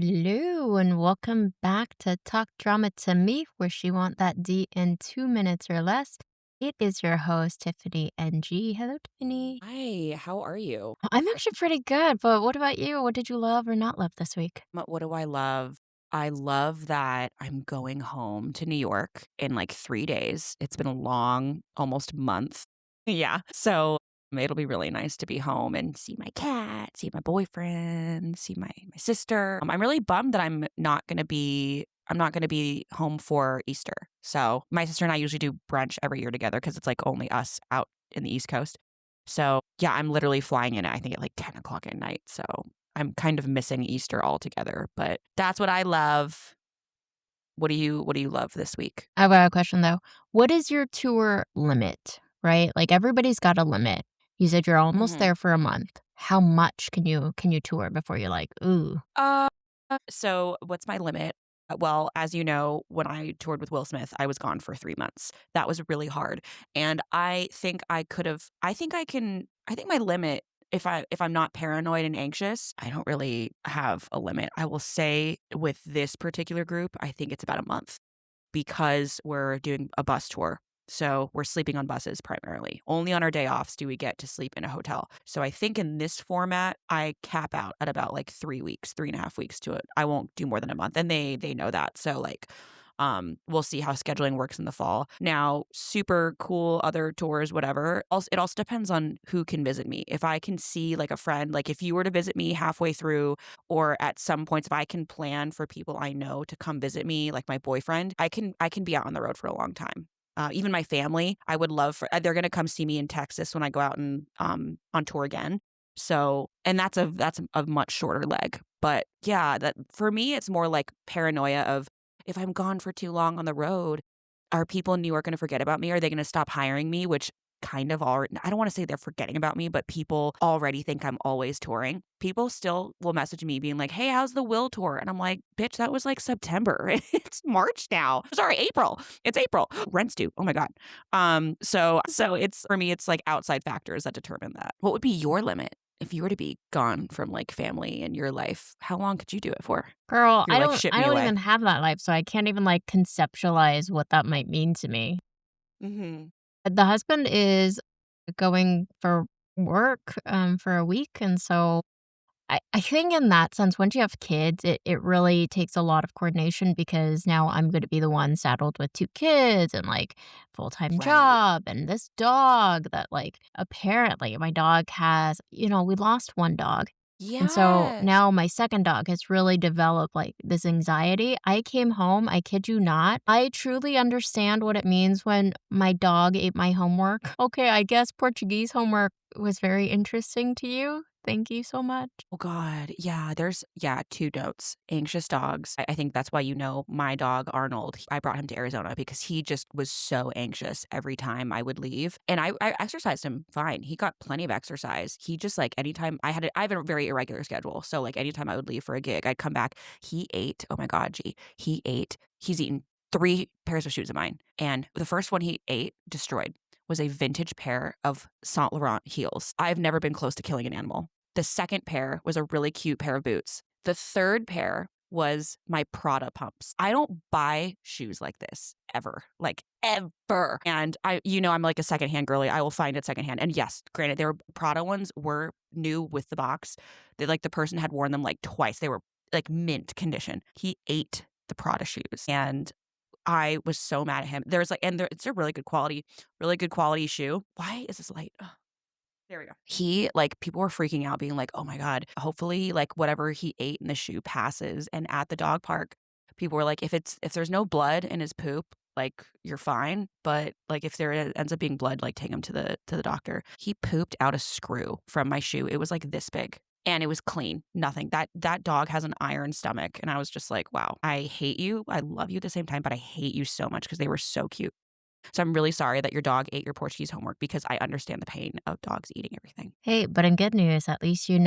Hello and welcome back to Talk Drama to Me, where she want that D in 2 minutes or less. It is your host, Tiffany NG. Hello, Tiffany. Hi, how are you? I'm actually pretty good, but what about you? What did you love or not love this week? What do I love? I love that I'm going home to New York in like 3 days. It's been a long, almost month. Yeah. So it'll be really nice to be home and see my cat, see my boyfriend, see my sister. I'm really bummed that I'm not gonna be home for Easter. So my sister and I usually do brunch every year together because it's like only us out in the East Coast. So yeah, I'm literally flying in, I think at like 10 o'clock at night. So I'm kind of missing Easter altogether, but that's what I love. What do you love this week? I've got a question though. What is your tour limit, right? Like everybody's got a limit. You said you're almost Mhm. there for a month. How much can you tour before you're like, ooh? Uh, so what's my limit? Well, as you know, when I toured with Will Smith, I was gone for 3 months. That was really hard, and I think my limit, if I'm not paranoid and anxious, I don't really have a limit. I will say with this particular group, I think it's about a month. Because we're doing a bus tour. So we're sleeping on buses primarily. Only on our day offs do we get to sleep in a hotel. So I think in this format, I cap out at about like 3 weeks, 3.5 weeks to it. I won't do more than a month. And they know that. So like we'll see how scheduling works in the fall. Now, super cool other tours, whatever. Also, it also depends on who can visit me. If I can see like a friend, like if you were to visit me halfway through or at some points if I can plan for people I know to come visit me, like my boyfriend, I can be out on the road for a long time. Even my family, I would love for they're gonna come see me in Texas when I go out and on tour again. So, and that's a much shorter leg. But yeah, that for me, it's more like paranoia of if I'm gone for too long on the road, are people in New York going to forget about me? Are they going to stop hiring me? Which kind of already, I don't want to say they're forgetting about me, but people already think I'm always touring. People still will message me being like, hey, how's the Will tour? And I'm like, bitch, that was like September. It's March now. Sorry, April. It's April. Rent's due. Oh my God. So it's for me, it's like outside factors that determine that. What would be your limit? If you were to be gone from like family in your life, how long could you do it for? Girl, You're like, ship I me don't away. even have that life, so I can't even like conceptualize what that might mean to me. Mhm. The husband is going for work, for a week, and so I think in that sense, once you have kids, it really takes a lot of coordination because now I'm gonna be the one saddled with 2 kids and, like, full-time Right. job and this dog that, like, apparently my dog has we lost 1 dog, and so Yes. now my 2nd dog has really developed, like, this anxiety. I came home, I kid you not, I truly understand what it means when my dog ate my homework. Okay, I guess Portuguese homework was very interesting to you. Thank you so much. Oh god, yeah, there's yeah, 2 notes. Anxious dogs. I think that's why you know my dog, Arnold, I brought him to Arizona because he just was so anxious every time I would leave, and I exercised him fine. He got plenty of exercise. He just, like, anytime I have a very irregular schedule, so, like, anytime I would leave for a gig, I'd come back. He ate oh my god, G, he's eaten 3 pairs of shoes of mine, and the first one he ate, destroyed, was a vintage pair of Saint Laurent heels. I've never been close to killing an animal. The second pair was a really cute pair of boots. The third pair was my Prada pumps. I don't buy shoes like this ever, like ever. And I'm like a secondhand girly. I will find it secondhand. And yes, granted, their Prada ones were new with the box. They like the person had worn them like twice. They were like mint condition. He ate the Prada shoes, and I was so mad at him. It's a really good quality shoe. Why is this light? There we go. He like, people were freaking out being like, "Oh my god, hopefully, like, whatever he ate in the shoe passes." And at the dog park, people were like, if there's no blood in his poop, like, you're fine, but, like, if there ends up being blood, like, take him to the doctor." He pooped out a screw from my shoe. It was, like, this big, and it was clean, nothing. That dog has an iron stomach, and I was just like, "Wow, I hate you. I love you at the same time, but I hate you so much because they were so cute." So I'm really sorry that your dog ate your Portuguese homework because I understand the pain of dogs eating everything. Hey, but in good news, at least you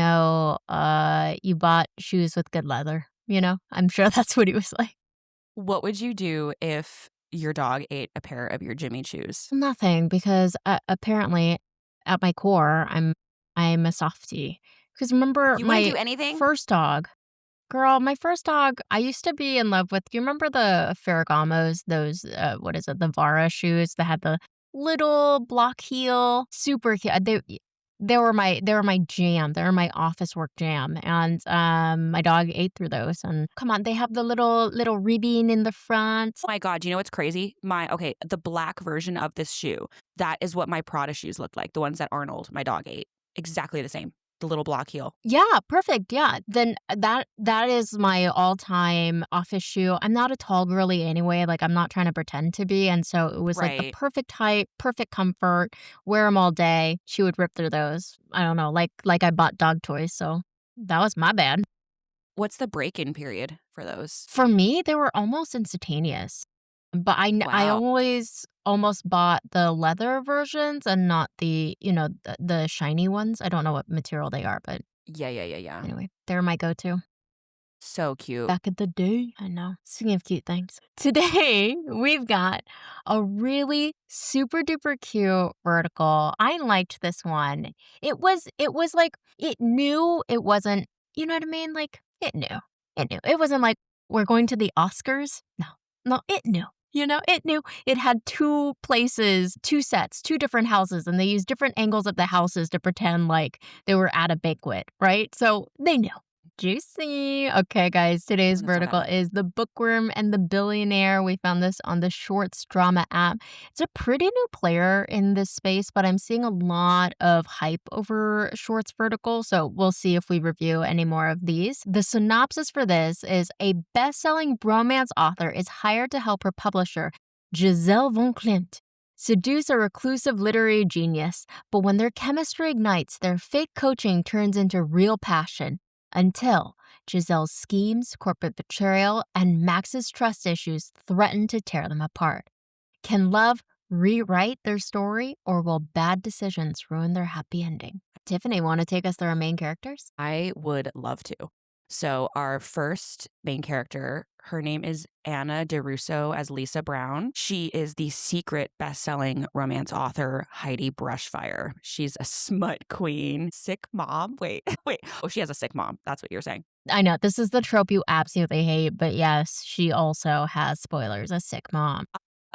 bought shoes with good leather, you know? I'm sure that's what he was like. What would you do if your dog ate a pair of your Jimmy shoes? Nothing, because, apparently, at my core, I'm a softie. Because remember You wouldn't my do anything? first dog. Girl, my first dog, I used to be in love with, do you remember the Ferragamos? Those, what is it? The Vara shoes that had the little block heel, super cute. They were my jam. They were my office work jam, and, my dog ate through those, and come on, they have the little ribbon in the front. Oh my god, do you know what's crazy? The black version of this shoe, that is what my Prada shoes looked like, the ones that Arnold, my dog, ate. Exactly the same. The little block heel. Yeah, perfect, yeah. Then that is my all-time office shoe. I'm not a tall girly anyway, like, I'm not trying to pretend to be, and so it was, like, the Right. perfect height, perfect comfort, wear them all day. She would rip through those. I don't know, like I bought dog toys, so that was my bad. What's the break-in period for those? For me, they were almost instantaneous, but I Wow. always almost bought the leather versions and not the shiny ones. I don't know what material they are, but Yeah, yeah, yeah, yeah. anyway, they're my go-to. So cute. Back in the day. I know. Speaking of cute things. Today, we've got a really super duper cute vertical. I liked this one. It was like it knew it wasn't, you know what I mean? Like it knew. It knew. It wasn't like we're going to the Oscars. No. No, it knew. It knew it had two places, two sets, two different houses, and they used different angles of the houses to pretend like they were at a banquet, right? So they knew. Juicy. Okay, guys, today's Let's talk about vertical it. is The Bookworm and The Billionaire. We found this on the Shorts Drama app. It's a pretty new player in this space, but I'm seeing a lot of hype over Shorts vertical, so we'll see if we review any more of these. The synopsis for this is a best-selling romance author is hired to help her publisher, Giselle Von Klimt, seduce a reclusive literary genius, but when their chemistry ignites, their fake coaching turns into real passion. Until Giselle's schemes, corporate betrayal, and Max's trust issues threaten to tear them apart. Can love rewrite their story, or will bad decisions ruin their happy ending? Tiffany, want to take us through our main characters? I would love to. So our first main character, her name is Anna DeRusso as Lisa Brown. She is the secret best-selling romance author, Heidi Brushfire. She's a smut queen, sick mom. Wait, wait. Oh, she has a sick mom. That's what you're saying. I know, this is the trope you absolutely hate, but yes, she also has, spoilers, a sick mom.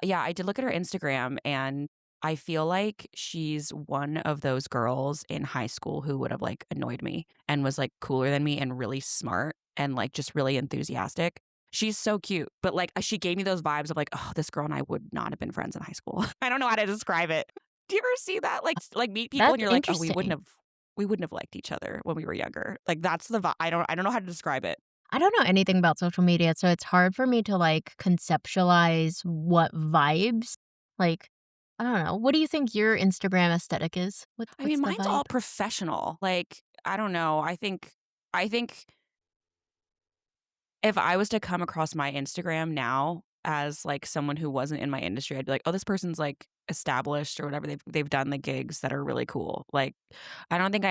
Yeah, I did look at her Instagram, and I feel like she's one of those girls in high school who would have like annoyed me and was like cooler than me and really smart and like just really enthusiastic. She's so cute, but like she gave me those vibes of like, oh, this girl and I would not have been friends in high school. I don't know how to describe it. Do you ever see that? Like meet people and That's you're like, oh, interesting. we wouldn't have liked each other when we were younger. Like that's the vibe. I don't know how to describe it. I don't know anything about social media, so it's hard for me to, like, conceptualize what vibes, like, I don't know. What do you think your Instagram aesthetic is? I What's mean, the mine's all vibe? professional. Like, I don't know. I think if I was to come across my Instagram now as, like, someone who wasn't in my industry, I'd be like, "Oh, this person's, like, established or whatever. They've done the gigs that are really cool." Like, I don't think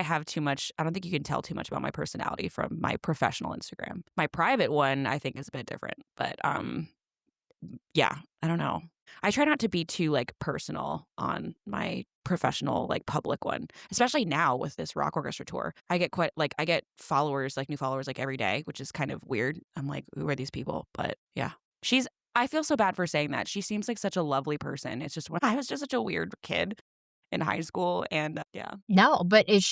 you can tell too much about my personality from my professional Instagram. My private one, I think, is a bit different, but, yeah, I don't know. I try not to be too, like, personal on my professional, like, public one, especially now with this rock orchestra tour. I get followers, like, new followers, like, every day, which is kind of weird. I'm like, "Who are these people?" But, yeah. I feel so bad for saying that. She seems like such a lovely person. It's just when I was just such a weird kid in high school, and, yeah. No, but is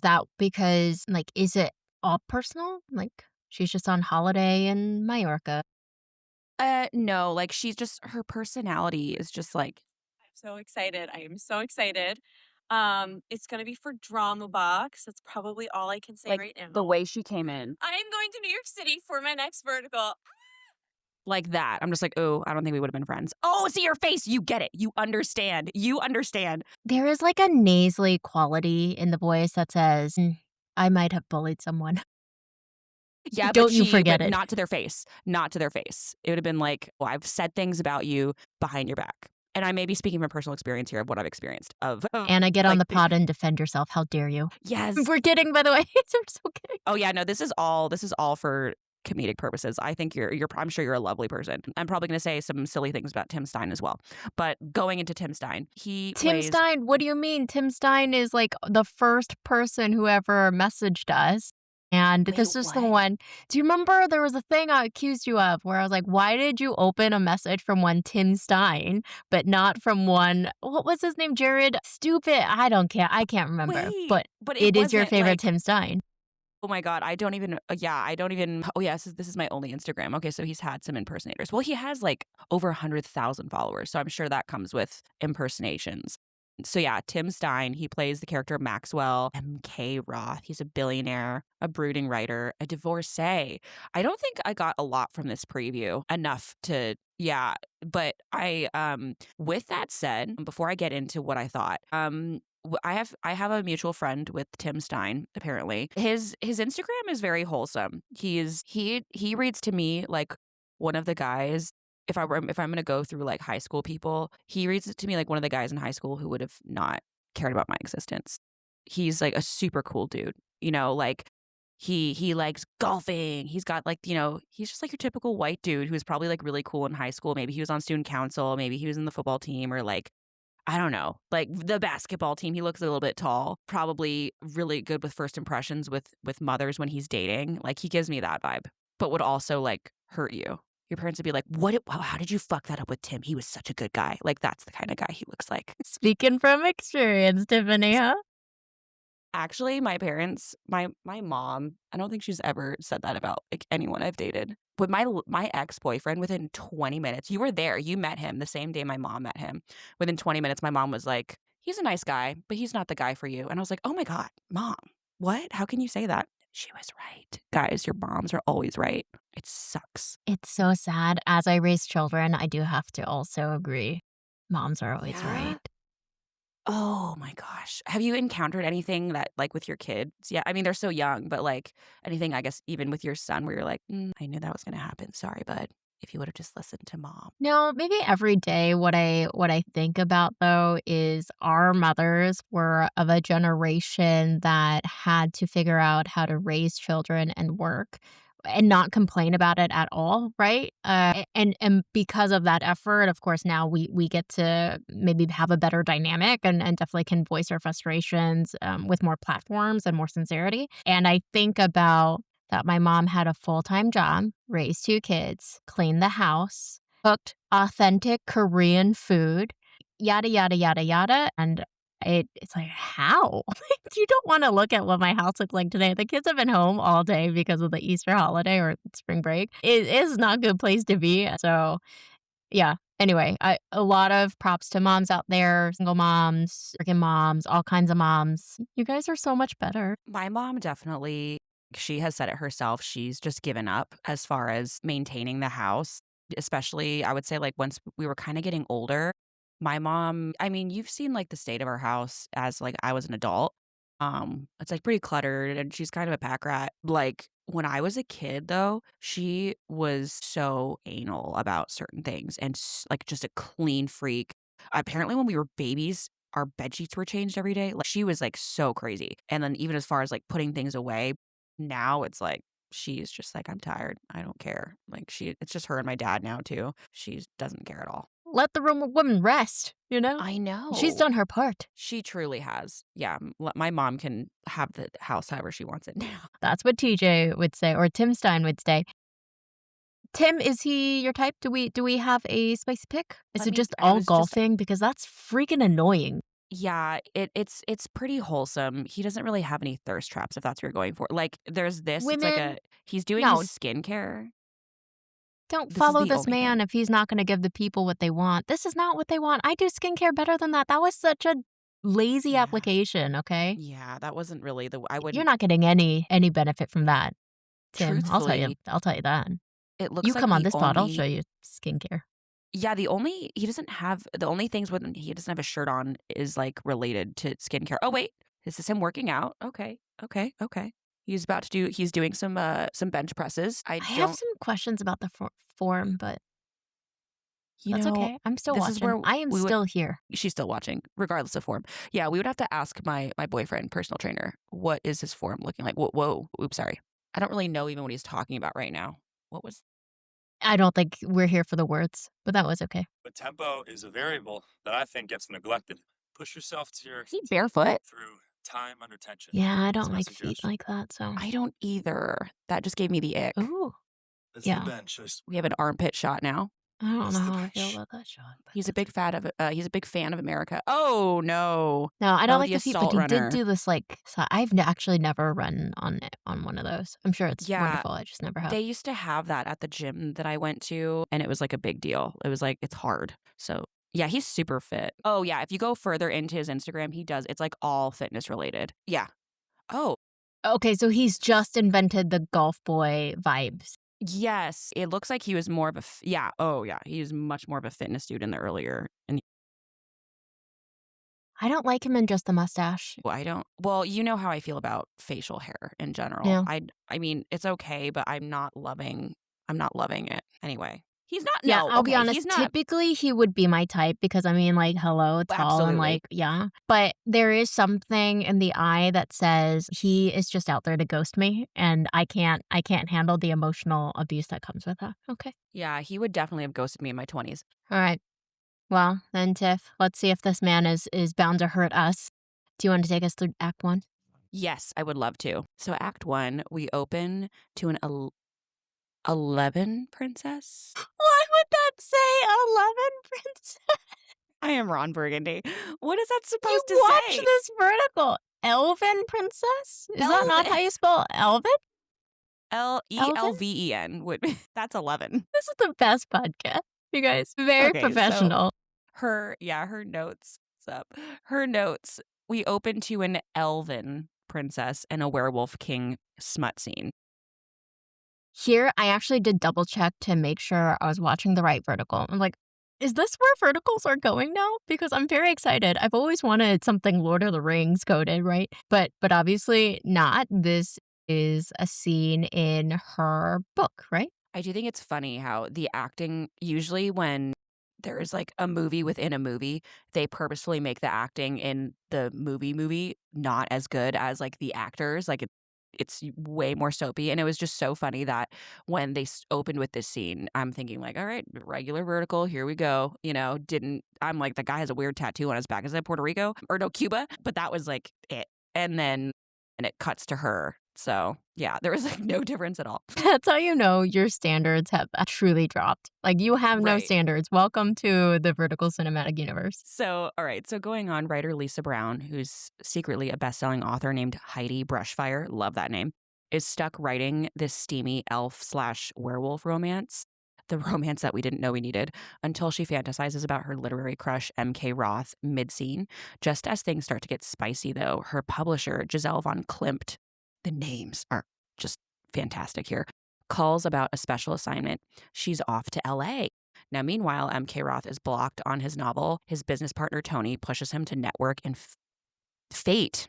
that because, like, is it all personal? Like, she's just on holiday in Mallorca. No, like, she's just her personality is just, like I'm so excited. I am so excited. It's gonna be for Drama Box. That's probably all I can say like, right the now. way she came in. I am going to New York City for my next vertical. Like that. I'm just like, "Oh, I don't think we would've been friends." Oh, see your face. You get it. You understand. You understand. There is, like, a nasally quality in the voice that says, I might have bullied someone. Yeah, Don't you forget but it." not to their face. Not to their face. It would've been like, "Well, I've said things about you behind your back." And I may be speaking from personal experience here of what I've experienced of, Anna, get on like, the pod and defend yourself. How dare you? yes. We're kidding, by the way. We're so kidding. Oh, yeah, no, this is all for comedic purposes. I think I'm sure you're a lovely person. I'm probably gonna say some silly things about Tim Stein as well. But going into Tim Stein, he Tim plays Stein, what do you mean? Tim Stein is, like, the first person who ever messaged us, And Wait, this is the what? one. Do you remember there was a thing I accused you of where I was like, "Why did you open a message from one Tim Stein, but not from one" what was his name? Jared Stupid I don't care, I can't remember, Wait, but but it it is your wasn't favorite like Tim Stein. oh my god, I don't even yeah, I don't even oh, yeah, this is my only Instagram. Okay, so he's had some impersonators. Well, he has, like, over 100,000 followers, so I'm sure that comes with impersonations. So, yeah, Tim Stein, he plays the character Maxwell MK Roth. He's a billionaire, a brooding writer, a divorcee. I don't think I got a lot from this preview, enough to yeah, but with that said, before I get into what I thought, I have a mutual friend with Tim Stein, apparently. His Instagram is very wholesome. He reads to me like one of the guys if I'm gonna go through like high school people, he reads it to me like one of the guys in high school who would have not cared about my existence. He's like a super cool dude, like he likes golfing. He's got like, he's just like your typical white dude who's probably like really cool in high school. Maybe he was on student council, maybe he was in the football team or like I don't know, like the basketball team, he looks a little bit tall, probably really good with first impressions with mothers when he's dating. Like he gives me that vibe, but would also like hurt you. Your parents would be like, how did you fuck that up with Tim? He was such a good guy. Like that's the kind of guy he looks like. Speaking from experience, Tiffany, huh? Actually, my parents, my mom, I don't think she's ever said that about like anyone I've dated. But my ex-boyfriend within 20 minutes, you were there, you met him the same day my mom met him. Within 20 minutes my mom was like, "He's a nice guy, but he's not the guy for you." And I was like, "Oh my god, mom. What? How can you say that?" She was right. Guys, your moms are always right. It sucks. It's so sad. As I raise children, I do have to also agree. Moms are always right. Yeah? Oh my gosh. Have you encountered anything that like with your kids? Yeah, I mean, they're so young, but like anything, I guess, even with your son where you're like, I knew that was going to happen. Sorry, bud. If you would have just listened to mom. No, maybe every day what I think about though is our mothers were of a generation that had to figure out how to raise children and work and not complain about it at all, right? And because of that effort, of course, now we get to maybe have a better dynamic and definitely can voice our frustrations with more platforms and more sincerity. And I think about that my mom had a full-time job, raised 2 kids, cleaned the house, cooked authentic Korean food, yada, yada, yada, yada, and it's like, "How?" Like, you don't wanna look at what my house looks like today. The kids have been home all day because of the Easter holiday or spring break. It is not a good place to be, so, yeah. Anyway, a lot of props to moms out there, single moms, working moms, all kinds of moms. You guys are so much better. My mom definitely, she has said it herself. She's just given up as far as maintaining the house, especially I would say like once we were kind of getting older. My mom, I mean, you've seen like the state of our house as like I was an adult. It's like pretty cluttered and she's kind of a pack rat. Like when I was a kid though, she was so anal about certain things and like just a clean freak. Apparently when we were babies, our bed sheets were changed every day. Like she was like so crazy. And then even as far as like putting things away, now it's like she's just like, I'm tired. I don't care. Like it's just her and my dad now too. She doesn't care at all. Let the woman rest, you know? I She's know. done her part. She truly has. Yeah. My mom can have the house however she wants it now. That's what TJ would say, or Tim Stein would say. Tim, is he your type? Do we have a spicy pick? Is Let it me, just I all was just golfing? Because that's freaking annoying. yeah, it's pretty wholesome. He doesn't really have any thirst traps if that's what you're going for. Like there's this, it's like Women, a he's doing no, skincare. don't This is follow the this only thing. man if he's not gonna give the people what they want. This is not what they want. I do skincare better than that. That was such a lazy Yeah. application, okay? Yeah, that wasn't really the I You're wouldn't not getting any benefit from that, Tim. truthfully, I'll tell you that. it You looks like come on the this pod, I'll show only you skincare. yeah, the only he doesn't have the only things when he doesn't have a shirt on is like related to skincare. Oh wait, this is him working out. Okay. Okay. Okay. He's doing some bench presses. I I have don't some questions about the form, but you that's know, okay. I'm still this is watching. where I am we would still here. she's still watching, regardless of form. Yeah, we would have to ask my boyfriend, personal trainer, what is his form looking like? Whoa, oops, sorry. I don't really know even what he's talking about right now. What was I don't think we're here for the words, but that was okay. But tempo is a variable that I think gets neglected. Push yourself to your he barefoot? through Yeah, I don't like feet like that, so I don't either. That just gave me the ick. ooh, yeah. We have an armpit shot now. I don't know how I feel about that shot, but He's a that's big he's a big fan of America. Oh, no. no, I don't Oh, like the the feet, but assault he did runner. do this, like so I've actually never run on it on one of those. I'm sure it's Yeah, wonderful, I just never have. they used to have that at the gym that I went to, and it was like a big deal. It was like, it's hard. So, yeah, he's super fit. Oh, yeah, if you go further into his Instagram, he does. It's like all fitness related. Yeah. Oh, Okay, so he's just invented the golf boy vibes. yes. It looks like he was more of a, yeah. Oh, yeah. He was much more of a fitness dude in the earlier. And I don't like him in just the mustache. I don't, well, you know how I feel about facial hair in general. Yeah. I mean, it's okay, but I'm not loving it. Anyway, he's not, Yeah, no, I'll be okay. honest, He's not, typically, he would be my type because, I mean, like, hello, tall and, absolutely. like yeah, but there is something in the eye that says he is just out there to ghost me, and I can't handle the emotional abuse that comes with that. Okay. Yeah, he would definitely have ghosted me in my 20s. Alright. Well, then, Tiff, let's see if this man is bound to hurt us. Do you want to take us through act 1? Yes, I would love to. So, Act 1, we open to an 11 princess. Why would that say 11 princess? I am Ron Burgundy. What is that You supposed to watch say? this vertical. Elven princess? Is that not how Elven. you spell Elven? Elven? Elven would that's 11. This is the best podcast, you guys. Very Okay, so professional. her notes. What's up? Her notes. We open to an elven princess and a werewolf king smut scene. Here, I actually did double check to make sure I was watching the right vertical. I'm like, is this where verticals are going now? Because I'm very excited. I've always wanted something Lord of the Rings coded, right? But obviously not. This is a scene in her book, right? I do think it's funny how the acting usually when there is like a movie within a movie, they purposefully make the acting in the movie not as good as like the actors. Like it's way more soapy. And it was just so funny that when they opened with this scene, I'm thinking like, all right, regular vertical, here we go. You know, I'm like, the guy has a weird tattoo on his back. Is that Puerto Rico or no, Cuba? But that was like it. And it cuts to her. So yeah, there was like no difference at all. That's how you know your standards have truly dropped. Like, you have no Right. standards. Welcome to the vertical cinematic universe. So, all right. So, going on, writer Lisa Brown, who's secretly a best-selling author named Heidi Brushfire, love that name, is stuck writing this steamy elf/werewolf romance, the romance that we didn't know we needed, until she fantasizes about her literary crush M.K. Roth mid-scene. Just as things start to get spicy, though, her publisher Giselle von Klimt, the names are just fantastic here, calls about a special assignment. She's off to L.A. Now, meanwhile, M.K. Roth is blocked on his novel. His business partner, Tony, pushes him to network, and fate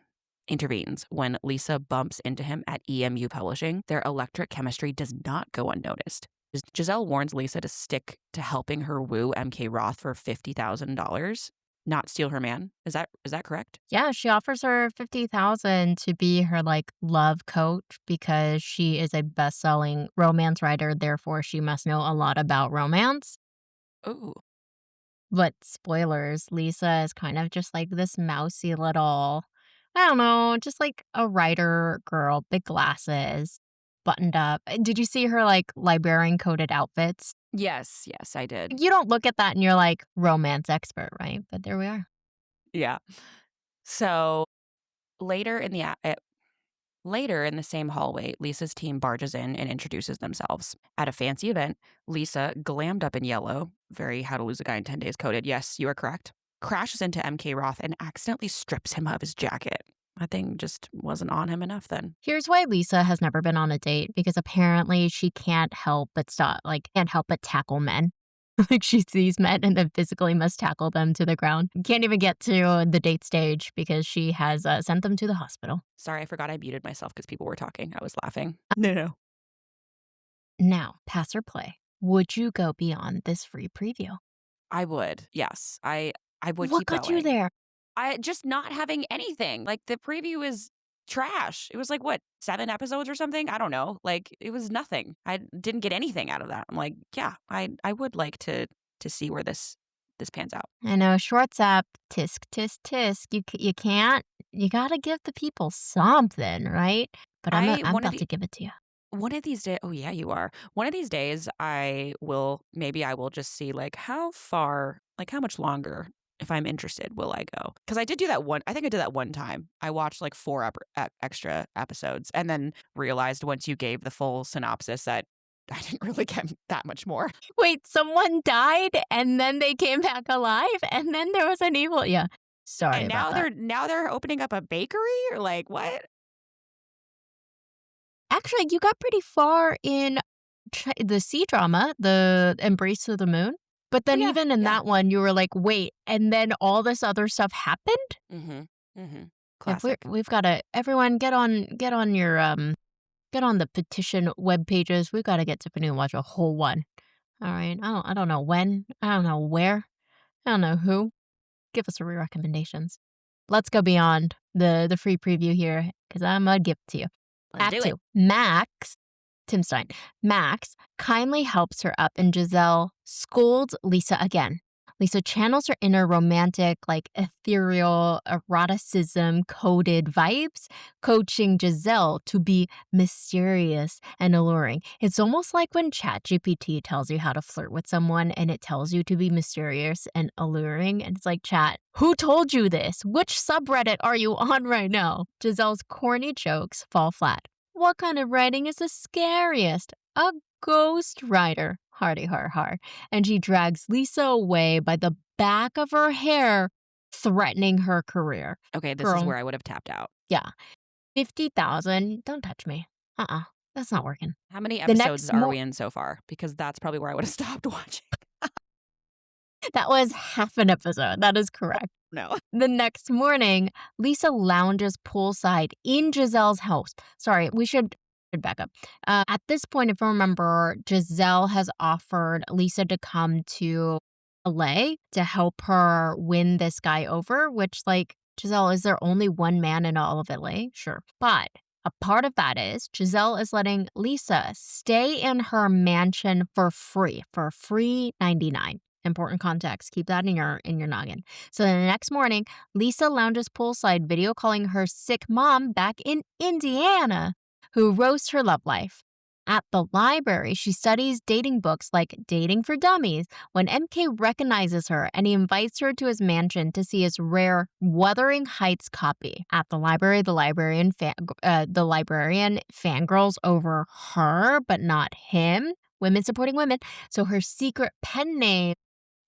intervenes when Lisa bumps into him at EMU Publishing. Their electric chemistry does not go unnoticed. Giselle warns Lisa to stick to helping her woo M.K. Roth for $50,000, not steal her man. Is that correct? Yeah, she offers her 50,000 to be her, like, love coach because she is a best-selling romance writer, therefore she must know a lot about romance. Ooh. But spoilers, Lisa is kind of just like this mousy little, I don't know, just like a writer girl, big glasses, buttoned up. Did you see her, like, librarian coated outfits? Yes, I did. You don't look at that and you're like, romance expert, right? But there we are. Yeah. So later in the Later in the same hallway, Lisa's team barges in and introduces themselves. At a fancy event, Lisa, glammed up in yellow, very How to Lose a Guy in 10 Days coded, yes, you are correct, crashes into MK Roth and accidentally strips him of his jacket. That thing just wasn't on him enough then. Here's why Lisa has never been on a date, because apparently she can't help but can't help but tackle men. Like, she sees men and then physically must tackle them to the ground. Can't even get to the date stage because she has sent them to the hospital. Sorry, I forgot I muted myself because people were talking. I was laughing. No. Now, pass or play. Would you go beyond this free preview? I would, yes. I would What keep got you going. there? I just not having anything. Like, the preview is trash. It was like, what, 7 episodes or something? I don't know. Like, it was nothing. I didn't get anything out of that. I'm like, yeah, I would like to see where this this pans out. I know, shorts up, tisk, tisk, tisk. You can't you gotta give the people something, right? But I I'm one of about the to give it to you. One of these days, oh yeah, you are. One of these days, I will just see like how far, like how much longer, if I'm interested, will I go? Because I did do that one. I think I did that one time. I watched like four extra episodes, and then realized once you gave the full synopsis that I didn't really get that much more. Wait, someone died and then they came back alive and then there was an evil yeah. Sorry And about that. now they're opening up a bakery or like what? Actually, you got pretty far in the sea drama, the Embrace of the Moon, but Oh then yeah, even in yeah. that one, you were like, "Wait, and then all this other stuff happened?" Mm-hmm. Mm-hmm. If Classic. we've gotta everyone get on your, get on the petition web pages. We've gotta get Tiffany to watch a whole one. Alright? I don't know when, I don't know where, I don't know who. Give us recommendations. Let's go beyond the free preview here because Imma give it to you. Let's Act do it. 2. Tim Stein. Max kindly helps her up and Giselle scolds Lisa again. Lisa channels her inner romantic, like ethereal, eroticism coded vibes, coaching Giselle to be mysterious and alluring. It's almost like when ChatGPT tells you how to flirt with someone and it tells you to be mysterious and alluring. And it's like, Chat, who told you this? Which subreddit are you on right now? Giselle's corny jokes fall flat. What kind of writing is the scariest? A ghost writer. Hardy har har. And she drags Lisa away by the back of her hair, threatening her career. Okay, this is Girl, where I would have tapped out. yeah. 50,000. Don't touch me. That's not working. How many The episodes next are mo we in so far? Because that's probably where I would have stopped watching. that was half an episode. That is correct. No. The next morning, Lisa lounges poolside in Giselle's house. Sorry, we should back up. At this point, if you remember, Giselle has offered Lisa to come to LA to help her win this guy over, which, like, Giselle, is there only one man in all of LA? Sure. But a part of that is Giselle is letting Lisa stay in her mansion for free 99. Important context. Keep that in your noggin. So the next morning, Lisa lounges poolside, video calling her sick mom back in Indiana, who roasts her love life. At the library, she studies dating books like Dating for Dummies when MK recognizes her and he invites her to his mansion to see his rare Wuthering Heights copy. At the library, the librarian fangirls over her, but not him. Women supporting women. So her secret pen name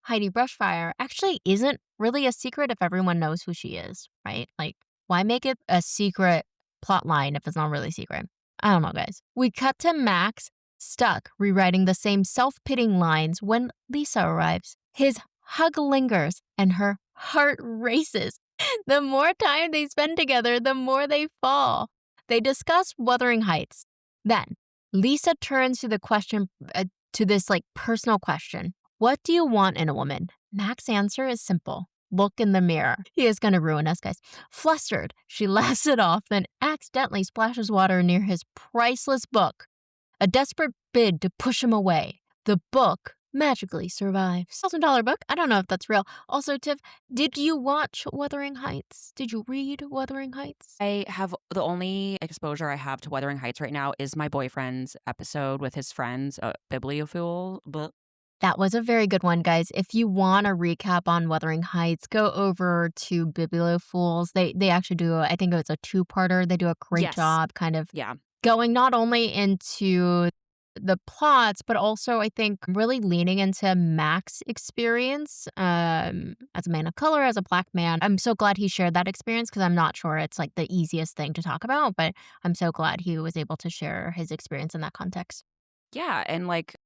Heidi Brushfire actually isn't really a secret if everyone knows who she is, right? Like, why make it a secret plot line if it's not really secret? I don't know, guys. We cut to Max, stuck, rewriting the same self-pitying lines when Lisa arrives. His hug lingers and her heart races. The more time they spend together, the more they fall. They discuss Wuthering Heights. Then, Lisa turns to this like personal question. What do you want in a woman? Mac's answer is simple. Look in the mirror. He is going to ruin us, guys. Flustered, she laughs it off, then accidentally splashes water near his priceless book. A desperate bid to push him away. The book magically survives. $1,000 book? I don't know if that's real. Also, Tiff, did you watch Wuthering Heights? Did you read Wuthering Heights? I have the only exposure I have to Wuthering Heights right now is my boyfriend's episode with his friends, Bibliophile. That was a very good one, guys. If you want a recap on Wuthering Heights, go over to Bibliofools. They actually do, I think it's a two-parter. They do a great Yes. job kind of Yeah. going not only into the plots, but also I think really leaning into Mac's experience as a man of color, as a Black man. I'm so glad he shared that experience because I'm not sure it's like the easiest thing to talk about, but I'm so glad he was able to share his experience in that context. Yeah, and, like,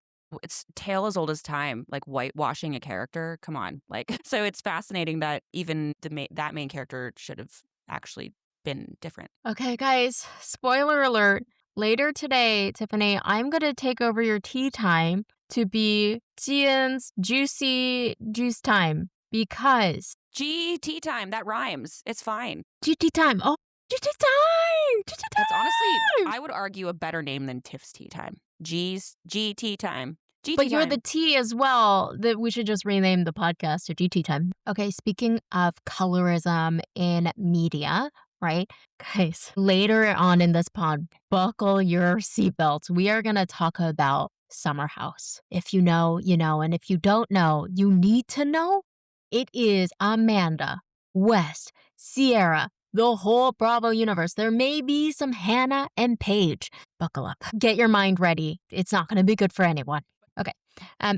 it's tale as old as time, like, whitewashing a character, come on, like, so it's fascinating that even that main character should have actually been different. Okay, guys, spoiler alert. Later today, Tiffany, I'm going to take over your tea time to be Jian's juicy juice time because GT time, that rhymes, it's fine. GT time. Oh, GT time. GT That's honestly, time. I would argue a better name than Tiff's tea time. GT time. GT But you're the time. T as well, that we should just rename the podcast to GT time. Okay, speaking of colorism in media, right? Guys, later on in this pod, buckle your seatbelts. We are going to talk about Summer House. If you know, you know. And if you don't know, you need to know. It is Amanda, West, Ciara, the whole Bravo universe. There may be some Hannah and Paige. Buckle up. Get your mind ready. It's not going to be good for anyone. Okay.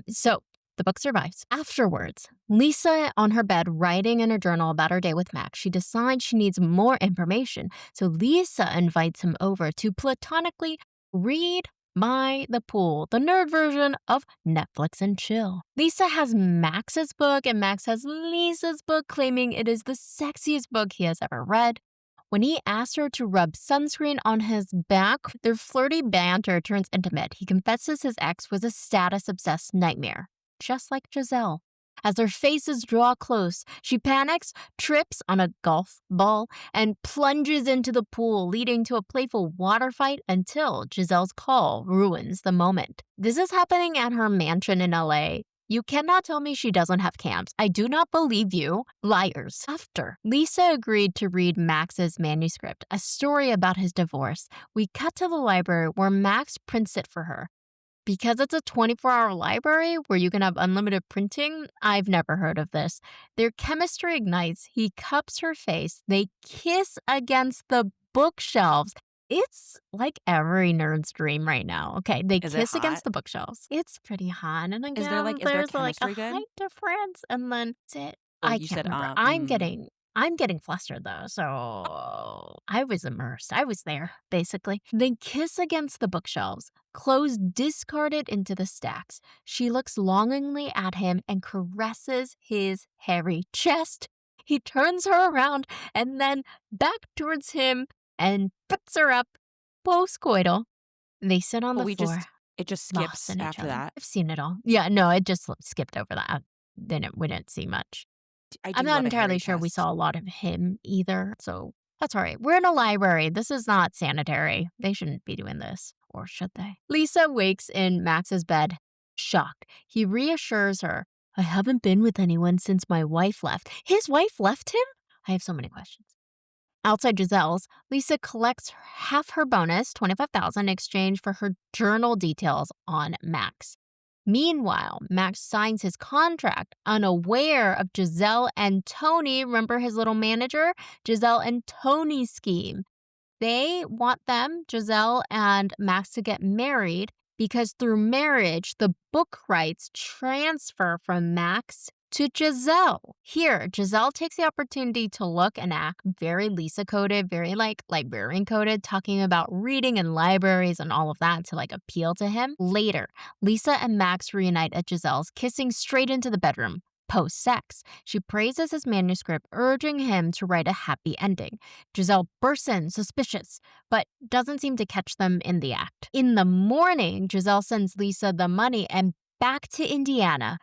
So the book survives. Afterwards, Lisa on her bed writing in her journal about her day with Max, she decides she needs more information. So Lisa invites him over to platonically read by the pool, the nerd version of Netflix and chill. Lisa has Max's book and Max has Lisa's book, claiming it is the sexiest book he has ever read. When he asks her to rub sunscreen on his back, their flirty banter turns intimate. He confesses his ex was a status-obsessed nightmare, just like Giselle. As their faces draw close, she panics, trips on a golf ball, and plunges into the pool, leading to a playful water fight until Giselle's call ruins the moment. This is happening at her mansion in LA. You cannot tell me she doesn't have cams. I do not believe you. Liars. After Lisa agreed to read Max's manuscript, a story about his divorce, we cut to the library where Max prints it for her. Because it's a 24-hour library where you can have unlimited printing, I've never heard of this. Their chemistry ignites. He cups her face. They kiss against the bookshelves. It's like every nerd's dream right now. Okay, they Is it kiss hot? against the bookshelves. It's pretty hot. And again, Is there there's like a chemistry good? height difference. And then that's it. Well, I you can't said, remember. I'm getting flustered though, so I was immersed. I was there, basically. They kiss against the bookshelves, clothes discarded into the stacks. She looks longingly at him and caresses his hairy chest. He turns her around and then back towards him and picks her up. Postcoital. They sit on well, the floor, it just lost skips in each after other. that. I've seen it all. Yeah, no, it just skipped over that. We didn't see much. I I'm do not love a hairy entirely sure we chest. saw a lot of him either, so that's all right. We're in a library. This is not sanitary. They shouldn't be doing this. Or should they? Lisa wakes in Max's bed, shocked. He reassures her, I haven't been with anyone since my wife left. His wife left him? I have so many questions. Outside Giselle's, Lisa collects half her bonus, $25,000, in exchange for her journal details on Max. Meanwhile, Max signs his contract, unaware of Giselle and Tony. Remember his little manager? Giselle and Tony's scheme. They want them, Giselle and Max, to get married because through marriage, the book rights transfer from Max to Giselle. Here, Giselle takes the opportunity to look and act very Lisa coded, very like librarian coded, talking about reading in libraries and all of that to like appeal to him. Later, Lisa and Max reunite at Giselle's, kissing straight into the bedroom. Post-sex, she praises his manuscript, urging him to write a happy ending. Giselle bursts in, suspicious, but doesn't seem to catch them in the act. In the morning, Giselle sends Lisa the money and back to Indiana.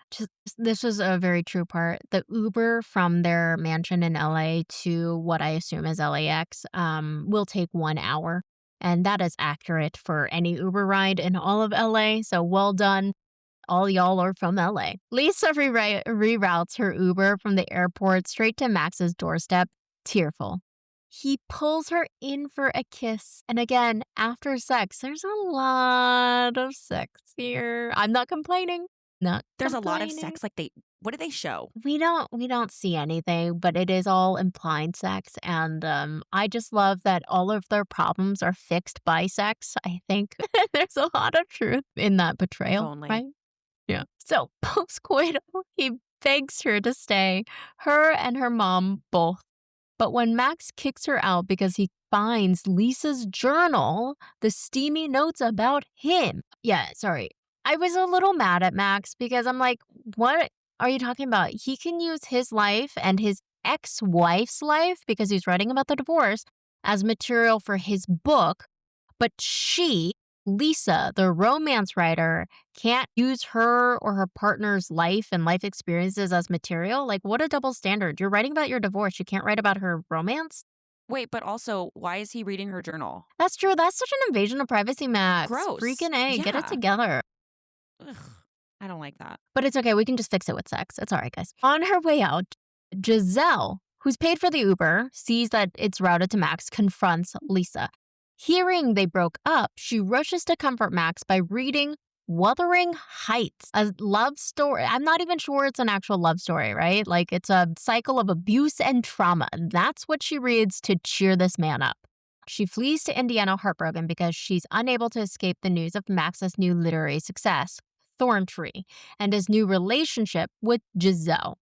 This was a very true part. The Uber from their mansion in LA to what I assume is LAX will take 1 hour. And that is accurate for any Uber ride in all of LA. So well done. All y'all are from LA. Lisa reroutes her Uber from the airport straight to Max's doorstep, tearful. He pulls her in for a kiss. And again, after sex, there's a lot of sex here. I'm not complaining. Not There's a lot of complaining. sex. Like what do they show? We don't see anything, but it is all implied sex, and I just love that all of their problems are fixed by sex. I think there's a lot of truth in that If betrayal, only. right? Yeah. So post-coital, he begs her to stay, her and her mom both. But when Max kicks her out because he finds Lisa's journal, the steamy notes about him. Yeah, sorry. I was a little mad at Max because I'm like, what are you talking about? He can use his life and his ex-wife's life, because he's writing about the divorce, as material for his book. But she, Lisa, the romance writer, can't use her or her partner's life and life experiences as material? Like, what a double standard. You're writing about your divorce. You can't write about her romance? Wait, but also, why is he reading her journal? That's true. That's such an invasion of privacy, Max. Gross. Freaking A. Get it Yeah. together. Ugh. I don't like that. But it's okay, we can just fix it with sex. It's alright, guys. On her way out, Giselle, who's paid for the Uber, sees that it's routed to Max, confronts Lisa. Hearing they broke up, she rushes to comfort Max by reading Wuthering Heights, a love story. I'm not even sure it's an actual love story, right? Like, it's a cycle of abuse and trauma. That's what she reads to cheer this man up. She flees to Indiana heartbroken because she's unable to escape the news of Max's new literary success, Thorntree, and his new relationship with Giselle.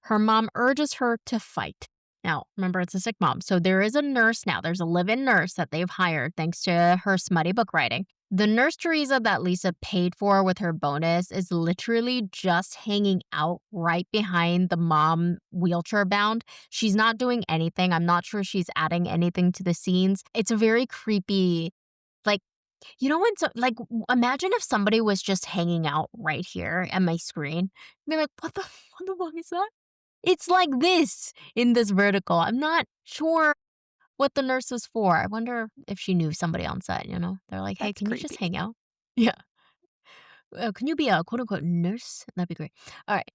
Her mom urges her to fight. Now, remember, it's a sick mom. So there is a nurse now. There's a live-in nurse that they've hired thanks to her smutty book writing. The nurse Teresa that Lisa paid for with her bonus is literally just hanging out right behind the mom wheelchair bound. She's not doing anything. I'm not sure she's adding anything to the scenes. It's a very creepy, like, you know when imagine if somebody was just hanging out right here at my screen. Be like, what the fuck is that? It's like this in this vertical. I'm not sure what the nurse was for. I wonder if she knew somebody on set, you know? They're like, "Hey, That's can you just creepy. hang out?" Yeah. Can you be a quote unquote nurse? That'd be great. All right,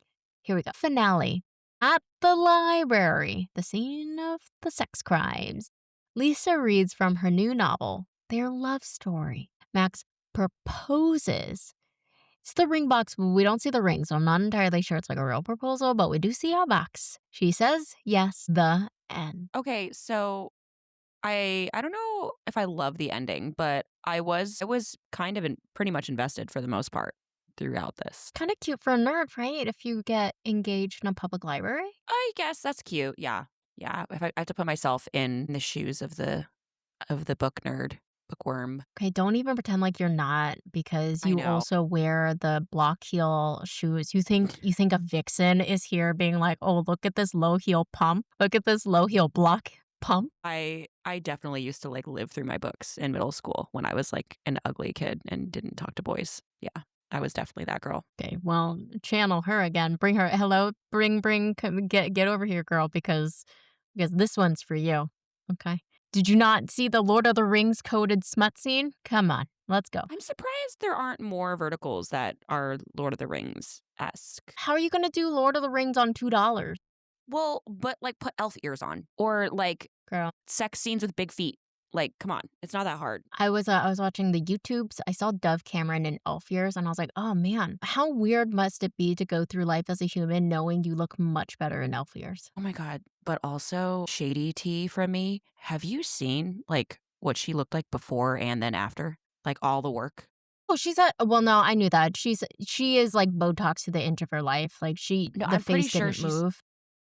here we go. Finale. At the library, the scene of the sex crimes. Lisa reads from her new novel, their love story. Max proposes. It's the ring box. We don't see the ring, so I'm not entirely sure it's like a real proposal, but we do see a box. She says yes, the end. Okay, so I don't know if I love the ending, but I was kind of pretty much invested for the most part throughout this. Kind of cute for a nerd, right? If you get engaged in a public library. I guess that's cute. Yeah. Yeah. If I have to put myself in the shoes of the book nerd, bookworm. Okay, don't even pretend like you're not because I you know. also wear the block heel shoes. You think a vixen is here being like, "Oh, look at this low heel pump. Look at this low heel block pump." I definitely used to like live through my books in middle school when I was like an ugly kid and didn't talk to boys. Yeah. I was definitely that girl. Okay, well, channel her again. Bring her. Hello, come, get over here, girl, because this one's for you. Okay. Did you not see the Lord of the Rings coded smut scene? Come on, let's go. I'm surprised there aren't more verticals that are Lord of the Rings esque. How are you gonna do Lord of the Rings on $2, Well, but like put elf ears on or like girl? sex scenes with big feet. Like, come on, it's not that hard. I was watching the YouTubes. I saw Dove Cameron in elf ears, and I was like, oh man, how weird must it be to go through life as a human knowing you look much better in elf ears? Oh my God. But also, shady tea from me. Have you seen like what she looked like before and then after? Like all the work? Oh, she's a well, no, I knew that. She is like Botox to the inch of her life. Like No, the face didn't move.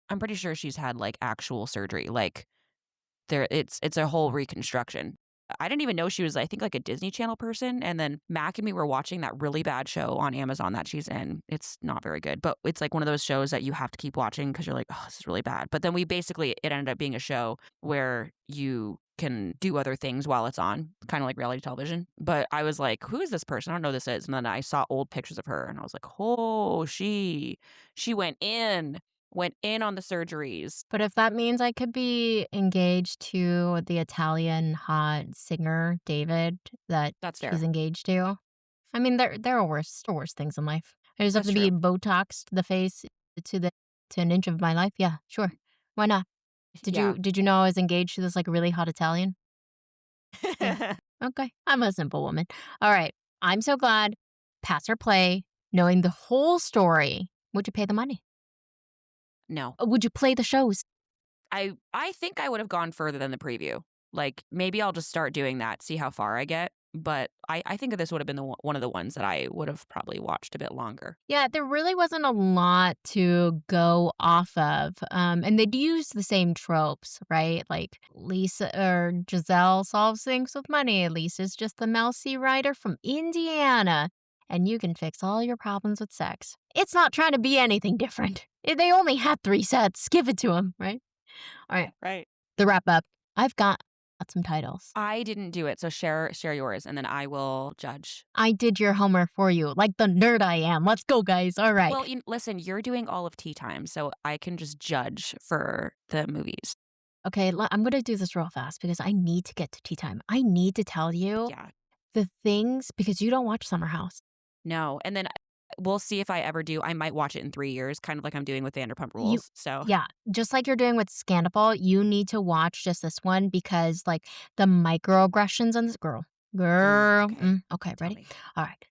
I'm pretty sure she's had like actual surgery. Like there it's a whole reconstruction. I didn't even know she was, I think, like a Disney Channel person. And then Mac and me were watching that really bad show on Amazon that she's in. It's not very good, but it's like one of those shows that you have to keep watching because you're like, oh, this is really bad. But then it ended up being a show where you can do other things while it's on, kind of like reality television. But I was like, who is this person? I don't know who this is. And then I saw old pictures of her and I was like, oh, she went in on the surgeries. But if that means I could be engaged to the Italian hot singer David that That's she's fair. engaged to, I mean there are worse things in life. I just have That's to be true. Botoxed the face to an inch of my life. Yeah, sure. Why not? Did Yeah. you did you know I was engaged to this like really hot Italian? Yeah. Okay. I'm a simple woman. All right. I'm so glad. Pass or play, knowing the whole story. Would you pay the money? No. Would you play the shows? I think I would have gone further than the preview. Like, maybe I'll just start doing that, see how far I get, but I think that this would have been one of the ones that I would have probably watched a bit longer. Yeah, there really wasn't a lot to go off of. And they'd use the same tropes, right? Like Lisa or Giselle solves things with money. Lisa's just the mousy writer from Indiana. And you can fix all your problems with sex. It's not trying to be anything different. They only had 3 sets. Give it to them, right? All right, Right. the wrap up. I've got some titles. I didn't do it, so share yours, and then I will judge. I did your homework for you, like the nerd I am. Let's go, guys. All right. Well, listen, you're doing all of tea time, so I can just judge for the movies. Okay, I'm gonna do this real fast because I need to get to tea time. I need to tell you Yeah. the things because you don't watch Summer House. No, and then We'll see if I ever do. I might watch it in 3 years, kind of like I'm doing with Vanderpump You Rules, so Yeah, just like you're doing with Scandal, you need to watch just this one because, like, the microaggressions on this ooh, girl, okay. okay, Tell ready? me. Alright.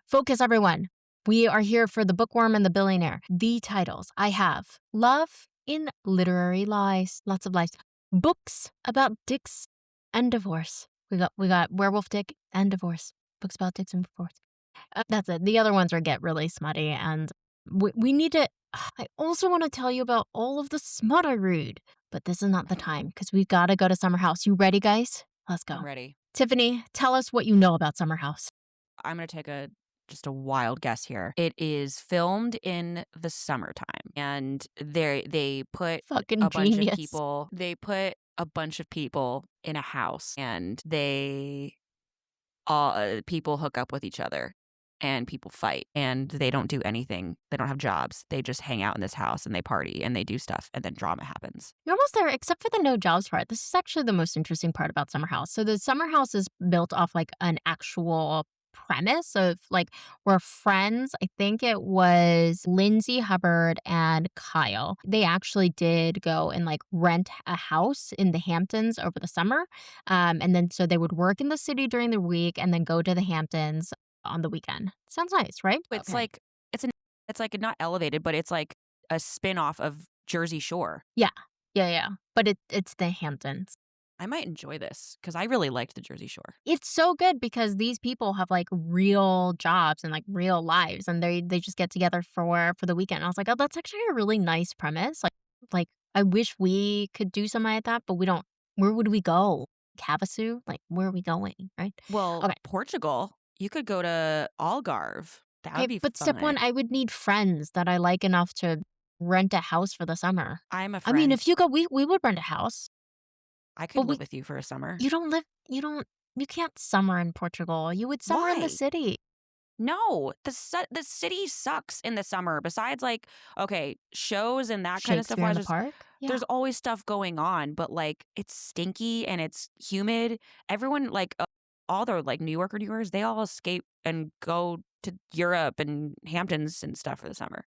Focus, everyone. We are here for The Bookworm and The Billionaire. The titles I have: Love in Literary Lies, lots of lies. Books about dicks and divorce. We got Werewolf Dick and Divorce. Books about dicks and divorce. That's it. The other ones are get really smutty, and we need to. I also want to tell you about all of the smut I read, but this is not the time because we've got to go to Summer House. You ready, guys? Let's I'm go. ready. Tiffany, tell us what you know about Summer House. I'm gonna take a just a wild guess here. It is filmed in the summertime, and they put Fucking a bunch of genius. people they put a bunch of people in a house, and they all people hook up with each other, and people fight, and they don't do anything. They don't have jobs. They just hang out in this house, and they party, and they do stuff, and then drama happens. You're almost there, except for the no jobs part. This is actually the most interesting part about Summer House. So the Summer House is built off like an actual premise of like we're friends. I think it was Lindsay Hubbard and Kyle. They actually did go and like rent a house in the Hamptons over the summer. And then so they would work in the city during the week and then go to the Hamptons on the weekend. Sounds nice, right? It's Okay. like it's an it's like not elevated, but it's like a spin-off of Jersey Shore. Yeah. Yeah, yeah. But it's the Hamptons. I might enjoy this because I really liked the Jersey Shore. It's so good because these people have, like, real jobs and, like, real lives, and they just get together for the weekend. I was like, "Oh, that's actually a really nice premise." Like, I wish we could do something like that, but we don't. Where would we go? Havasu? Like, where are we going, right? Well, Okay. Portugal, you could go to Algarve. That would Okay, be but step 1, fun. I would need friends that I like enough to rent a house for the summer. I'm a I mean, friend. if you go, we would rent a house, I could but live with you for a summer. you don't you can't summer in Portugal. You would summer in the Why? city. No, the city sucks in the summer. Besides, like, okay, shows and that kind of stuff. Shakespeare in Wise, the Park? Yeah. there's always stuff going on, but like, it's stinky and it's humid. Everyone, like, all their like New Yorkers, they all escape and go to Europe and Hamptons and stuff for the summer.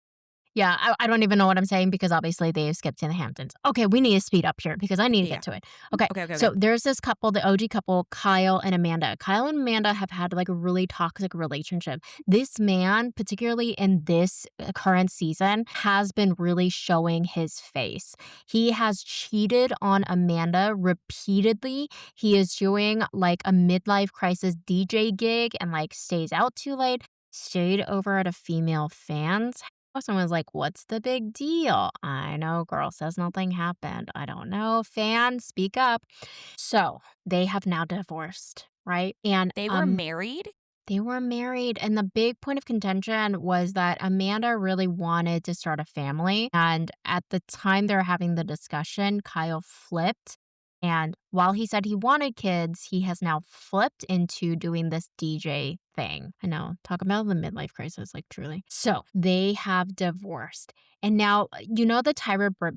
Yeah, I don't even know what I'm saying because obviously they skipped to the Hamptons. Okay, we need to speed up here because I need to get Yeah. to it. Okay, Okay. Okay. Okay. so there's this couple, the OG couple, Kyle and Amanda. Kyle and Amanda have had like a really toxic relationship. This man, particularly in this current season, has been really showing his face. He has cheated on Amanda repeatedly. He is doing like a midlife crisis DJ gig and like stays out too late. Stayed over at a female fan's. Someone's like, "What's the big deal?" I know, girl says nothing happened. I don't know. Fan, speak up. So they have now divorced, right? And They were married. they were married, and the big point of contention was that Amanda really wanted to start a family. And at the time they were having the discussion, Kyle flipped. And while he said he wanted kids, he has now flipped into doing this DJ thing. I know, talk about the midlife crisis, like truly. So they have divorced. And now, you know, the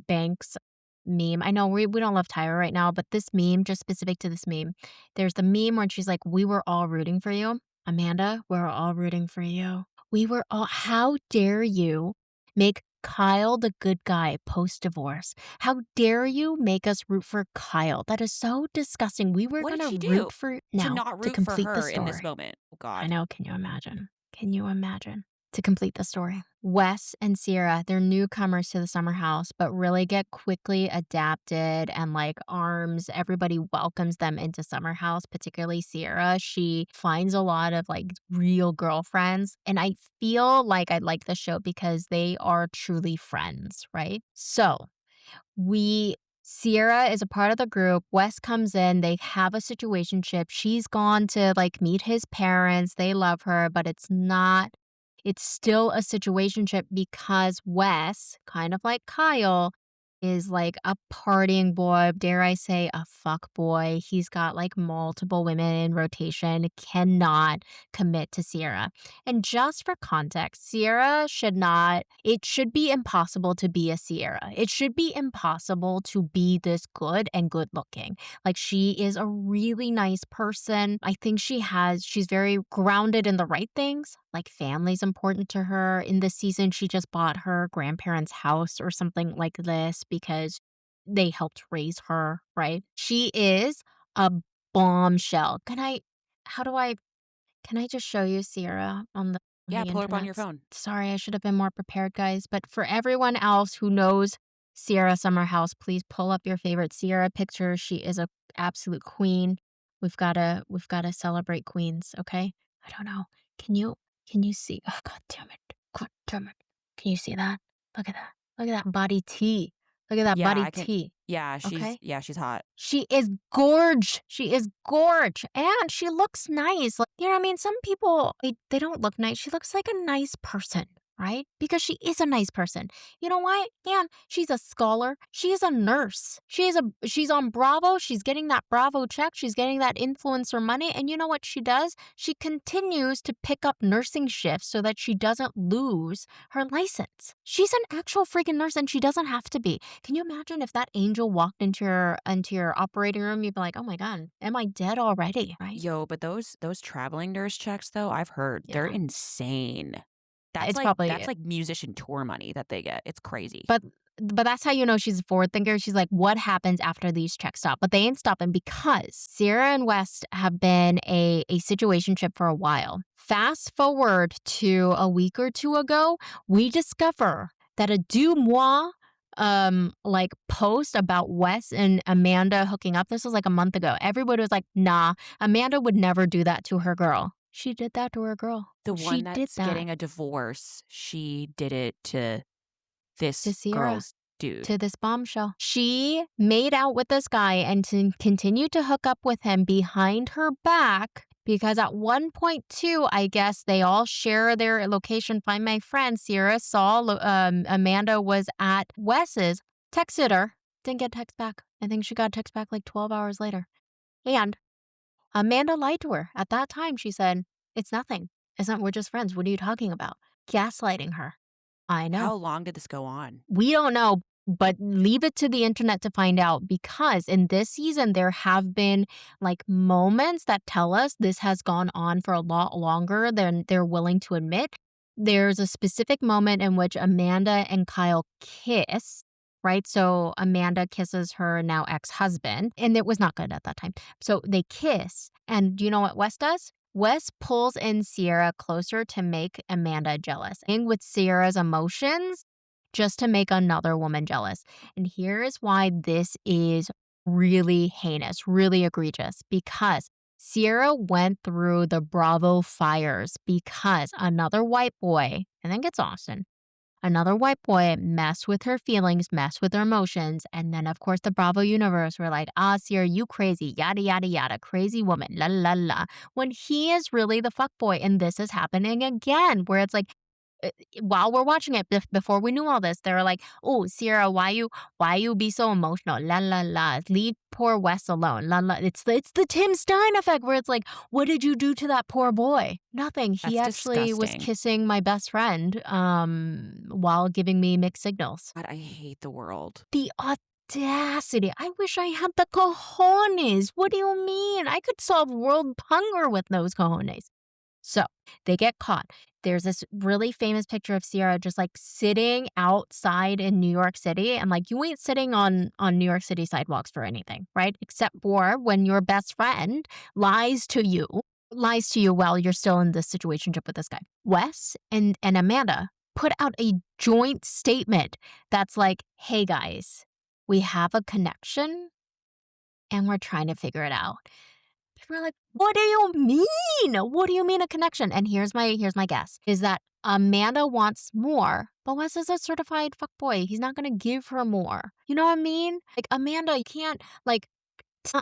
Banks meme. I know we don't love Tyra right now, but this meme, just specific to this meme, there's the meme where she's like, "We were all rooting for you. Amanda, we're all rooting for you. We were all, how dare you make Kyle the good guy post divorce? How dare you make us root for Kyle? That is so disgusting. We were What going did to she do root for to now not to root for complete the her in this story. moment? Oh I God. know. Can you imagine? Can you imagine? To complete the story, Wes and Ciara, they're newcomers to the summer house, but really get quickly adapted and like arms. Everybody welcomes them into summer house, particularly Ciara. She finds a lot of like real girlfriends. And I feel like I like the show because they are truly friends, right? So we Sierra is a part of the group. Wes comes in. They have a situationship. She's gone to like meet his parents. They love her, but it's still a situationship because Wes, kind of like Kyle, is like a partying boy, dare I say a fuck boy. He's got like multiple women in rotation, cannot commit to Sierra. And just for context, Sierra should not, it should be impossible to be a Sierra. It should be impossible to be this good and good looking. Like she is a really nice person. I think she's very grounded in the right things. like, family's important to her. In this season, she just bought her grandparents' house or something like this because they helped raise her, right? She is a bombshell. How do I can I just show you Ciara on Yeah, the pull it up on internet? your phone. Sorry, I should have been more prepared, guys. But for everyone else who knows Ciara Summerhouse, please pull up your favorite Ciara picture. She is a absolute queen. We've gotta celebrate queens, okay? I don't know. Can you see? Oh, god damn it. God damn it. Can you see that? Look at that. Look at that body T. Look at that Yeah, body I can T. she's Okay? she's hot. She is gorge. She is gorge, and she looks nice. Like, you know what I mean? Some people, they don't look nice. She looks like a nice person, right? Because she is a nice person. You know why? And she's a scholar. She is a nurse. She's on Bravo. She's getting that Bravo check. She's getting that influencer money. And you know what she does? She continues to pick up nursing shifts so that she doesn't lose her license. She's an actual freaking nurse and she doesn't have to be. Can you imagine if that angel walked into your operating room? You'd be like, "Oh my god, am I dead already?" Right? Yo, but those traveling nurse checks though, I've heard they're Yeah. insane. It's probably That's like musician tour money that they get. It's crazy. but that's how you know she's a forward thinker. She's like, "What happens after these checks stop?" But they ain't stopping because Sierra and West have been a situationship for a while. Fast forward to a week or two ago, we discover that a Dumois like post about Wes and Amanda hooking up. This was like a month ago. Everybody was like, "Nah, Amanda would never do that to her girl." She did that to her girl. The one She did that's that getting a divorce, she did it to this to Sierra. girl's dude. To this bombshell. She made out with this guy and continued to hook up with him behind her back because at one point too, I guess they all share their location. Find my friend. Sierra saw Amanda was at Wes's, texted her, didn't get text back. I think she got text back like 12 hours later. And Amanda lied to her. At that time, she said, "It's nothing. It's not, we're just friends. What are you talking about?" Gaslighting her. I know. How long did this go on? We don't know, but leave it to the internet to find out because in this season, there have been like moments that tell us this has gone on for a lot longer than they're willing to admit. There's a specific moment in which Amanda and Kyle kiss, right? So Amanda kisses her now ex husband, and it was not good at that time. So they kiss. And do you know what Wes does? Wes pulls in Sierra closer to make Amanda jealous. And with Sierra's emotions, just to make another woman jealous. And here is why this is really heinous, really egregious, because Sierra went through the Bravo fires because another white boy, I think it's Austin, another white boy messed with her feelings, messed with her emotions. And then, of course, the Bravo universe were like, "Ah, Sierra, you crazy, yada, yada, yada, crazy woman, la, la, la." When he is really the fuck boy. And this is happening again, where it's like, uh, while we're watching it, before we knew all this, they were like, "Oh, Sierra, why you be so emotional? La la la, leave poor Wes alone. La la." It's the Tim Stein effect, where it's like, "What did you do to that poor boy? Nothing. He That's actually was disgusting. kissing my best friend, while giving me mixed signals." God, I hate the world. The audacity! I wish I had the cojones. What do you mean? I could solve world hunger with those cojones. So they get caught. There's this really famous picture of Sierra just like sitting outside in New York City. And like, you ain't sitting on New York City sidewalks for anything, right? Except for when your best friend lies to you while you're still in this situationship with this guy. Wes and Amanda put out a joint statement that's like, "Hey guys, we have a connection and we're trying to figure it out." People are like, "What do you mean? What do you mean a connection?" And here's my guess, is that Amanda wants more, but Wes is a certified fuckboy. He's not gonna give her more. You know what I mean? Like, Amanda, you can't, like,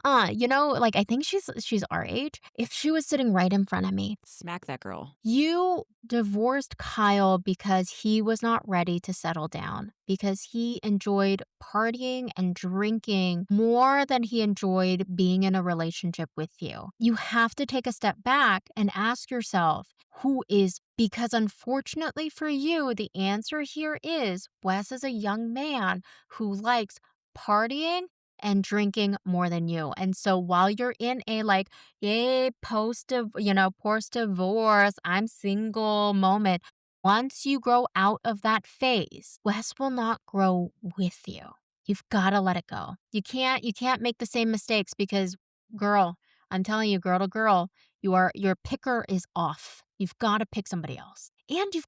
like, I think she's our age. If she was sitting right in front of me, Smack that girl. you divorced Kyle because he was not ready to settle down, because he enjoyed partying and drinking more than he enjoyed being in a relationship with you. You have to take a step back and ask yourself, who is, because unfortunately for you, the answer here is Wes is a young man who likes partying and drinking more than you. And so while you're in a like, yay, post divorce, I'm single moment, once you grow out of that phase, Wes will not grow with you. You've got to let it go. You can't make the same mistakes because girl, I'm telling you, girl to girl, your picker is off. You've got to pick somebody else. And you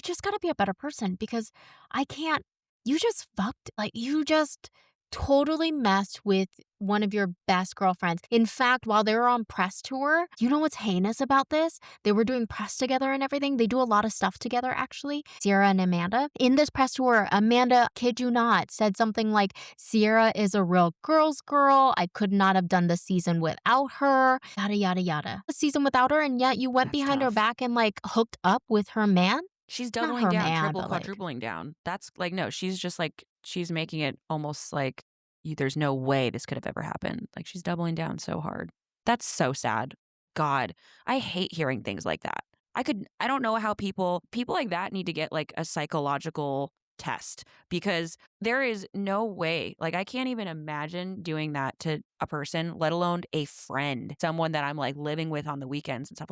just got to be a better person because I can't you just fucked like you just totally messed with one of your best girlfriends. In fact, while they were on press tour, you know what's heinous about this? They were doing press together and everything. They do a lot of stuff together, actually. Ciara and Amanda. In this press tour, Amanda, kid you not, said something like, Ciara is a real girl's girl. I could not have done the season without her. Yada, yada, yada. The season without her, and yet you went That's behind her tough. back and like hooked up with her man? She's Not doubling her down, man, triple, but like, quadrupling down. That's like, no, she's just like, she's making it almost like there's no way this could have ever happened. Like she's doubling down so hard. That's so sad. God, I hate hearing things like that. I don't know how people like that need to get like a psychological test because there is no way, like I can't even imagine doing that to a person, let alone a friend, someone that I'm like living with on the weekends and stuff.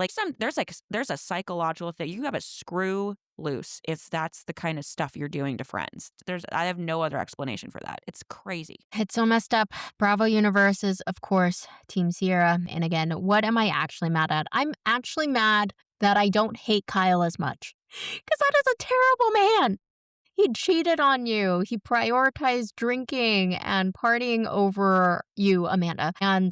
There's a psychological thing. You have a screw loose if that's the kind of stuff you're doing to friends. I have no other explanation for that. It's crazy. it's so messed up. Bravo Universe is, of course, Team Sierra. And again, what am I actually mad at? I'm actually mad that I don't hate Kyle as much. Because that is a terrible man. He cheated on you. He prioritized drinking and partying over you, Amanda. And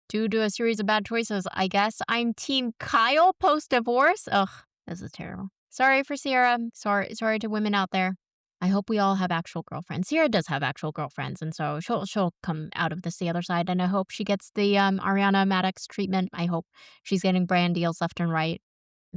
due to a series of bad choices, I guess I'm Team Kyle post-divorce. Ugh, this is terrible. Sorry for Sierra. Sorry to women out there. I hope we all have actual girlfriends. Sierra does have actual girlfriends, and so she'll come out of this the other side. And I hope she gets the Ariana Maddox treatment. I hope she's getting brand deals left and right.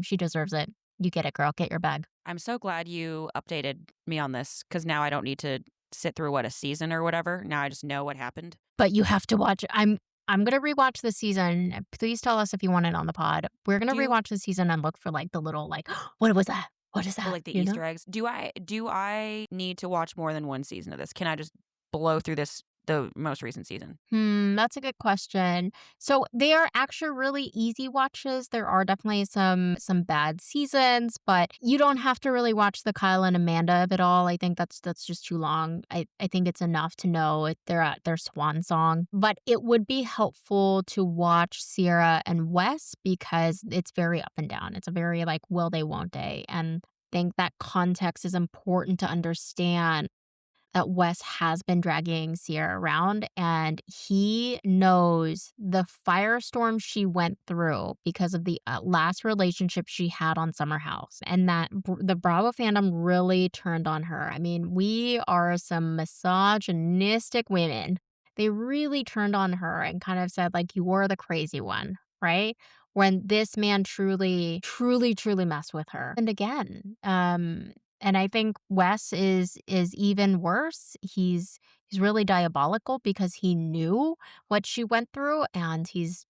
She deserves it. You get it, girl. Get your bag. I'm so glad you updated me on this because now I don't need to sit through a season or whatever. Now I just know what happened. But you have to watch. I'm gonna rewatch the season. Please tell us if you want it on the pod. We're gonna Do you rewatch the season and look for like the little like, what was that? What is Oh, that? like the You know? Easter eggs? Do I need to watch more than one season of this? Can I just blow through the most recent season? That's a good question. So they are actually really easy watches. There are definitely some bad seasons, but you don't have to really watch the Kyle and Amanda of it all. I think that's just too long. I think it's enough to know they're at their swan song. But it would be helpful to watch Ciara and Wes because it's very up and down. It's a very like will they, won't they? And I think that context is important to understand that Wes has been dragging Ciara around and he knows the firestorm she went through because of the last relationship she had on Summer House and that the Bravo fandom really turned on her. I mean, we are some misogynistic women. They really turned on her and kind of said, like, you were the crazy one, right? When this man truly, truly, truly messed with her. And again, and I think Wes is even worse. He's really diabolical because he knew what she went through and he's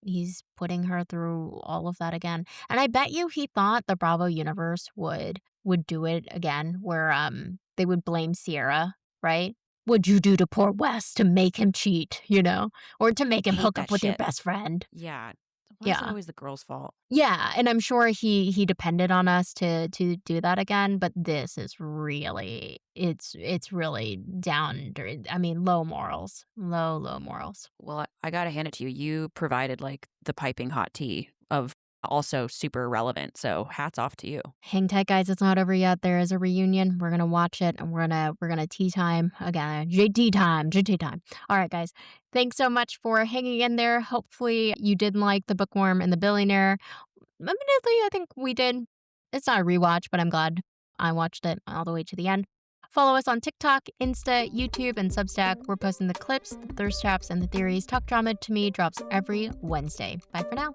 putting her through all of that again. And I bet you he thought the Bravo universe would do it again where they would blame Ciara, right? What'd you do to poor Wes to make him cheat, you know? Or to make him Hate hook that up with your shit. best friend. Yeah. Why is it Yeah. always the girl's fault? Yeah, and I'm sure he depended on us to do that again, but this is really it's really I mean, low morals. Low, low morals. Well, I gotta hand it to you. You provided like the piping hot tea of also super relevant. So hats off to you. Hang tight, guys, it's not over yet. There is a reunion. We're gonna watch it and we're gonna tea time again. JT time, JT time. All right, guys. Thanks so much for hanging in there. Hopefully you did like the Bookworm and the Billionaire. Admittedly, I think we did. It's not a rewatch, but I'm glad I watched it all the way to the end. Follow us on TikTok, Insta, YouTube, and Substack. We're posting the clips, the thirst traps, and the theories. Talk Drama to Me drops every Wednesday. Bye for now.